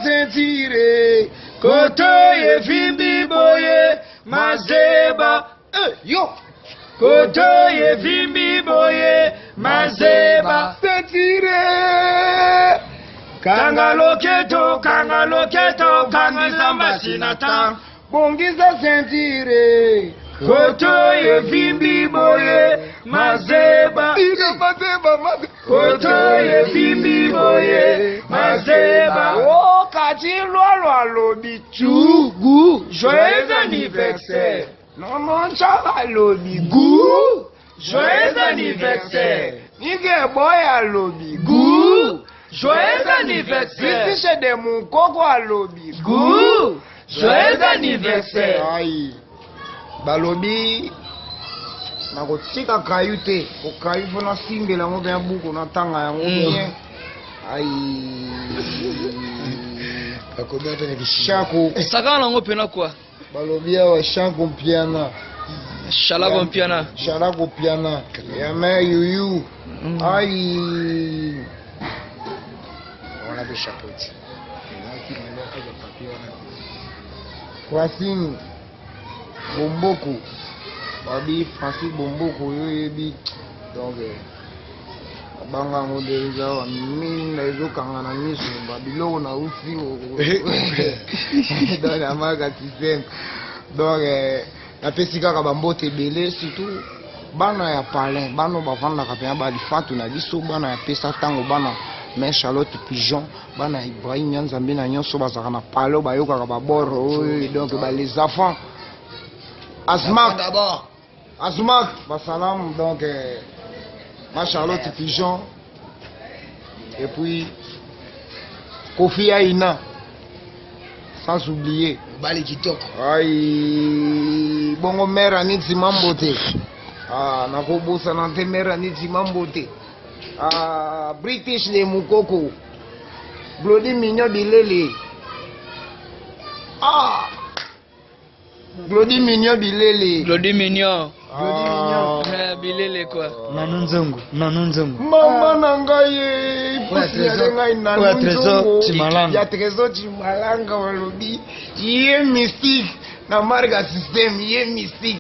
sentire koto yevimbi boye mazeba yo koto yevimbi boye mazeba sentire kangaloketo kangizamba sinata bongisa sentire koto yevimbi boye mazeba koto yevimbi boye mazeba oh kati lolo lobi chugu joyeux anniversaire non chala lobi gu joyeux anniversaire nige boy lobi gu joyeux anniversaire Christiche de mon koko lobi gu joyeux anniversaire aïe balobi nakotika kayu te okayu fona simbela ngo ya buku na tanga yango bien ai akometa ni shako saka nango pena kwa balobi wa shako piana shalako piana ya me yuyu ai on a des chapeaux Francine Bomboko babi Francine Bomboko yoyebi donc banga ngo deja wa minda ezokanga na miso babiloko na ufi dans la maga système donc napesi kaka bambote ebele surtout bana ya palin bano bavandaka pena balifatu na biso bana ya pesa ntango bana mais Charlotte Pigeon bana Ibrahim Nzambe na nyonso bazaka na palo bayokaka baboro donc les enfants Asmak d'abord Asmak basalam donc ma Charlotte Pigeon et puis Kofi Aina sans oublier Bali Kitoko aïe bongo mère Aniti Mambote nakobosa na te mère Aniti Mambote British le Mukoko Glody Mignon Bilele Glody Mignon Bilele Bilele quoi Nanunzongo mama nangaye ipusi ya ngai nanunzongo ya trésor Chimalanga walobi ye mystique na marga système ye mystique